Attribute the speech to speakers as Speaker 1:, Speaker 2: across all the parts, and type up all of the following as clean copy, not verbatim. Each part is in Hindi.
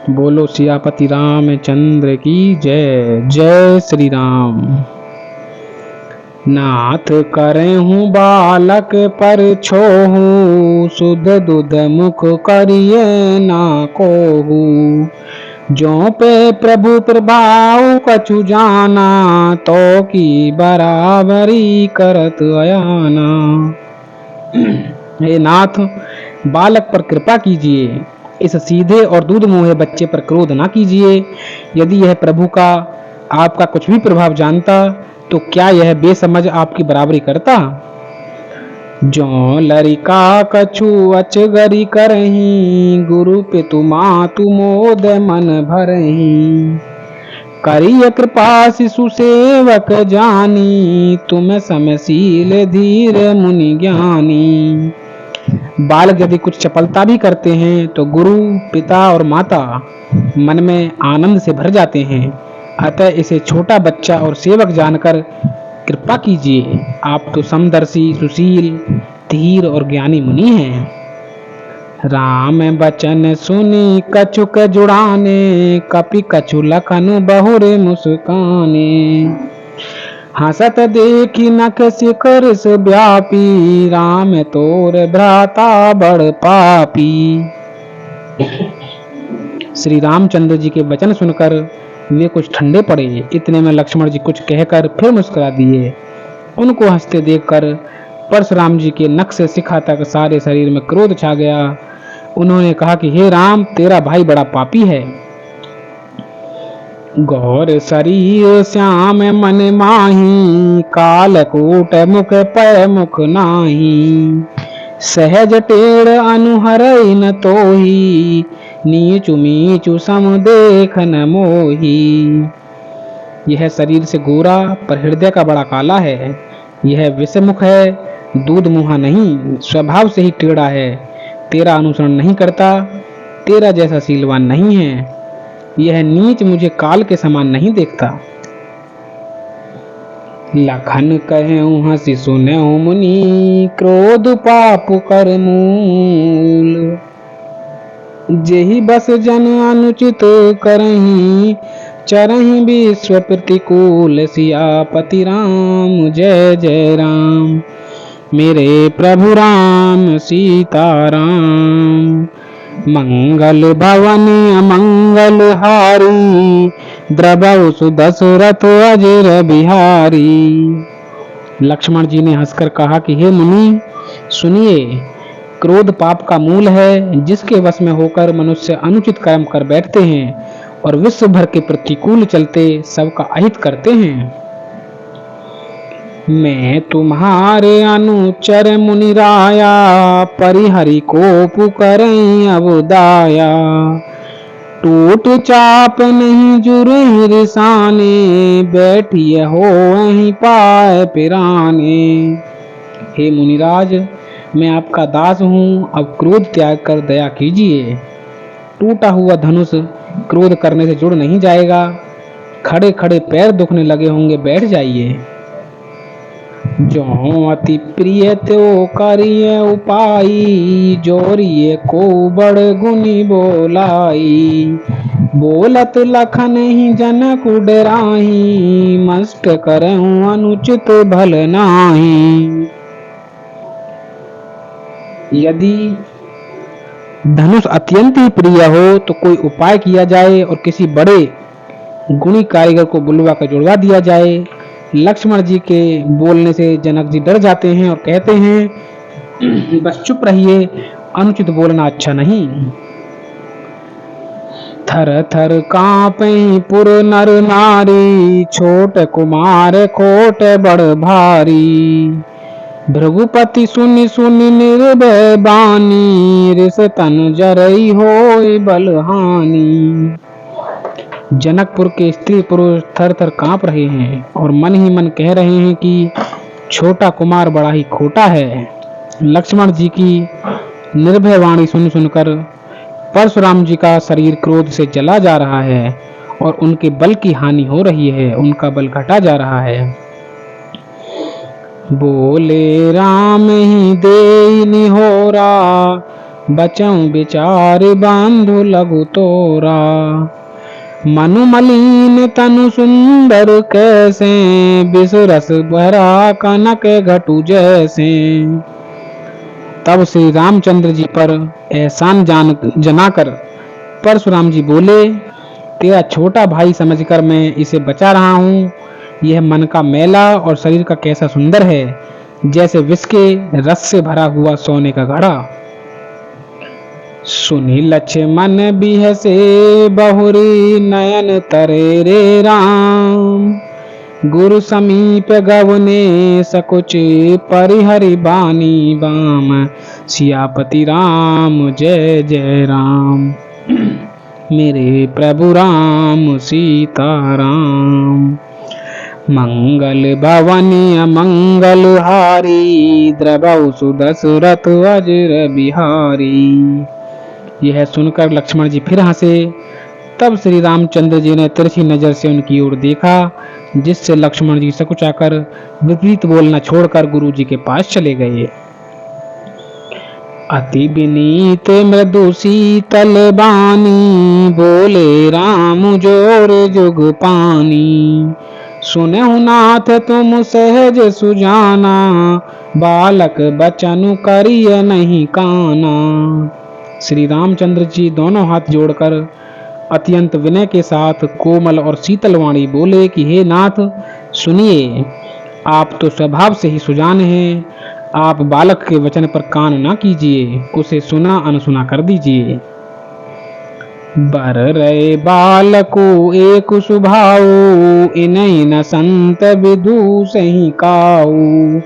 Speaker 1: बोलो सियापति रामचंद्र की जय। जय श्री राम। नाथ करे हूँ बालक पर छोहू, शुद्ध दुध मुख करिए ना कोहू। जो पे प्रभु प्रभाव कछु जाना, तो की बराबरी करत अयाना। हे नाथ, बालक पर कृपा कीजिए, इस सीधे और दूध मुँहे बच्चे पर क्रोध ना कीजिए। यदि यह प्रभु का आपका कुछ भी प्रभाव जानता तो क्या यह बेसमझ आपकी बराबरी करता। जो लरिका कछु अचगरी करही, गुरु पितु मातु मोद मन भरही। करिय कृपा शिशु सेवक जानी, तुम समशील धीर मुनि ज्ञानी। बालक यदि कुछ चपलता भी करते हैं तो गुरु पिता और माता मन में आनंद से भर जाते हैं। अतः इसे छोटा बच्चा और सेवक जानकर कृपा कीजिए। आप तो समदर्शी, सुशील, धीर और ज्ञानी मुनि हैं। राम बचन सुनी कछुक जुड़ाने, कपि कछु लखन बहुरे मुस्काने। हसत देखी नख शिखर से व्यापी, राम तोर भ्राता बड़ पापी। श्री रामचंद्र जी के वचन सुनकर वे कुछ ठंडे पड़े। इतने में लक्ष्मण जी कुछ कहकर फिर मुस्कुरा दिए। उनको हंसते देखकर परशुराम जी के नख से शिखा तक सारे शरीर में क्रोध छा गया। उन्होंने कहा कि हे राम, तेरा भाई बड़ा पापी है। गौर शरीर श्याम मन माही, कालकूट मुख पय मुख नाही। सहज टेढ़ अनुहरई न तोही, नीचु मीचु सम देख न मोही। यह शरीर से गोरा पर हृदय का बड़ा काला है। यह विषमुख है, दूध मुहा नहीं, स्वभाव से ही टेढ़ा है। तेरा अनुसरण नहीं करता, तेरा जैसा शीलवान नहीं है। यह नीच मुझे काल के समान नहीं देखता। लखन कहूँ हंसी सुनहु मुनि, क्रोध पाप कर मूल। जेहि बस जन अनुचित करही, चरहि विश्व प्रतिकूल। सियापति राम जय जय राम। मेरे प्रभु राम सीताराम। मंगल भवन अमंगल हारी, द्रवहु सुदशरथ अजर बिहारी। लक्ष्मण जी ने हंसकर कहा कि हे मुनि, सुनिए, क्रोध पाप का मूल है, जिसके वश में होकर मनुष्य अनुचित कर्म कर बैठते हैं और विश्व भर के प्रतिकूल चलते सबका अहित करते हैं। मैं तुम्हारे अनुचर मुनिराया, परिहरि को पुकरई अवदाया। टूट चाप नहीं जुरहि रिसाने, बैठिए हो वहीं पाए पिराने। हे मुनिराज, मैं आपका दास हूँ, अब क्रोध त्याग कर दया कीजिए। टूटा हुआ धनुष क्रोध करने से जुड़ नहीं जाएगा। खड़े खड़े पैर दुखने लगे होंगे, बैठ जाइए। जो अति प्रिय त्यो करिए उपाई, जोरिए को बड़ गुनी बोलाई। बोलत लखन ही जनक डराही, मस्त करहूँ अनुचित भल नाही। यदि धनुष अत्यंत ही प्रिय हो तो कोई उपाय किया जाए और किसी बड़े गुणी कारीगर को बुलवा कर जुड़वा दिया जाए। लक्ष्मण जी के बोलने से जनक जी डर जाते हैं और कहते हैं बस चुप रहिए, अनुचित बोलना अच्छा नहीं। थर थर कांपहि पुर नर नारी, छोट कुमार खोट बड़ भारी। भृगुपति सुनि सुनि निर्भय बानी, रिस तन जरई होय बलहानी। जनकपुर के स्त्री पुरुष थर थर कांप रहे हैं और मन ही मन कह रहे हैं कि छोटा कुमार बड़ा ही खोटा है। लक्ष्मण जी की निर्भय वाणी सुन सुनकर परशुराम जी का शरीर क्रोध से जला जा रहा है और उनके बल की हानि हो रही है, उनका बल घटा जा रहा है। बोले राम ही देहि निहोरा, बचऊं विचार बांधु लघु तोरा। मनु मलिन तनु सुंदर कैसे, विष रस भरा कनक घटु जैसे। तब श्री रामचंद्र जी पर एहसान जनाकर परशुराम जी बोले, तेरा छोटा भाई समझकर मैं इसे बचा रहा हूँ। यह मन का मैला और शरीर का कैसा सुंदर है, जैसे विष के रस से भरा हुआ सोने का घड़ा। सुनी लक्ष्मण बिहसे बहुरी नयन तरे रे राम। गुरु समीप गवने सकुच परिहरि बानी बाम। सियापति राम जय जय राम। मेरे प्रभु राम सीताराम। मंगल भवनी अमंगल हारी, द्रवौ सुदशरथ अजर बिहारी। यह सुनकर लक्ष्मण जी फिर हंसे। तब श्री रामचंद्र जी ने तिरछी नजर से उनकी ओर देखा, जिससे लक्ष्मण जी सकुचाकर विपरीत बोलना छोड़कर गुरु जी के पास चले गए। अति विनीत मृदु शीतल बानी, बोले राम जोर जुग पानी। सुनहु नाथ तुम सहज सुजाना, बालक बचनु करिय नहीं काना। श्री रामचंद्र जी दोनों हाथ जोड़कर अत्यंत विनय के साथ कोमल और शीतल वाणी बोले कि हे नाथ सुनिए, आप तो स्वभाव से ही सुजान हैं। आप बालक के वचन पर कान न कीजिए, उसे सुना अनसुना कर दीजिए। बर रहे बालको एक सुभाऊ, इन्हीं न संत विदु सही काऊ।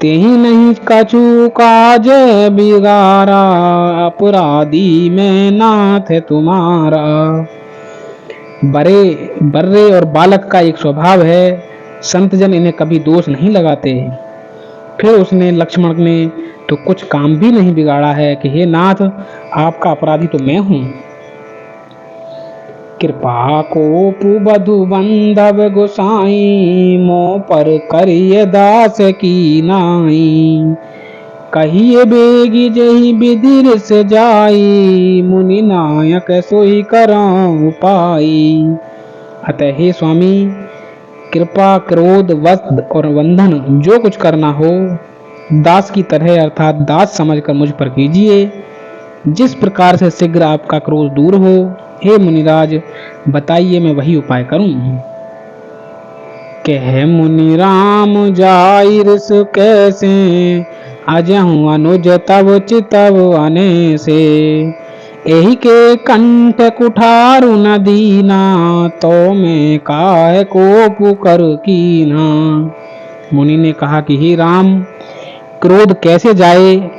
Speaker 1: तेहि नहीं कछु काज बिगारा, अपराधी में नाथ तुम्हारा। बर्रे और बालक का एक स्वभाव है, संत जन इन्हें कभी दोष नहीं लगाते। फिर उसने लक्ष्मण ने तो कुछ काम भी नहीं बिगाड़ा है कि हे नाथ, आपका अपराधी तो मैं हूँ। कृपा को पुबधु बंधव गोसाई, मोह पर करिय दास की नाई। कहिए बेगी जही विधिर से जाई, मुनि नायक सोई करऊं उपाई। अतः हे स्वामी, कृपा क्रोध वध और बंधन जो कुछ करना हो, दास की तरह अर्थात दास समझकर मुझ पर कीजिए। जिस प्रकार से शीघ्र आपका क्रोध दूर हो, हे मुनिराज बताइए, मैं वही उपाय करूं। कह मुनि राम जाई ऋष कैसे, अजहु अनुज तव चितव अने से। एही के कंठ कुठारु न दीना, तो मैं काहे को पुकर कीना। मुनि ने कहा कि हे राम, क्रोध कैसे जाए,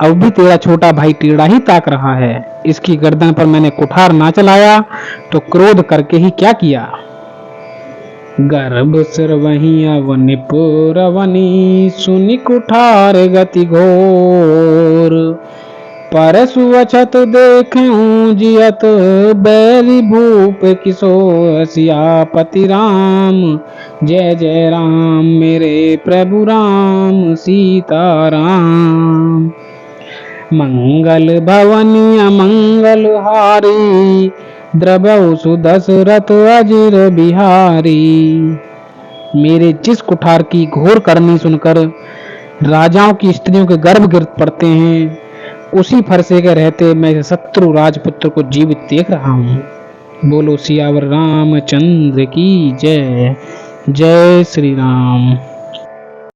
Speaker 1: अब भी तेरा छोटा भाई टेढ़ा ही ताक रहा है। इसकी गर्दन पर मैंने कुठार ना चलाया तो क्रोध करके ही क्या किया। गर्भ सिर वही अव निपुरवनी, सुनि कुठार गति घोर। परसु अछत देखूं जियत, बैरी भूप किशोर। सियापति राम जय जय राम, मेरे प्रभु राम सीताराम। मंगल भवनी अमंगल हारी, द्रवौ सुदशरथ अजर बिहारी। मेरे जिस कुठार की घोर करनी सुनकर राजाओं की स्त्रियों के गर्भ गिर पड़ते हैं, उसी फरसे के रहते मैं शत्रु राजपुत्र को जीवित देख रहा हूँ। बोलो सियावर रामचंद्र की जय। जय श्री राम।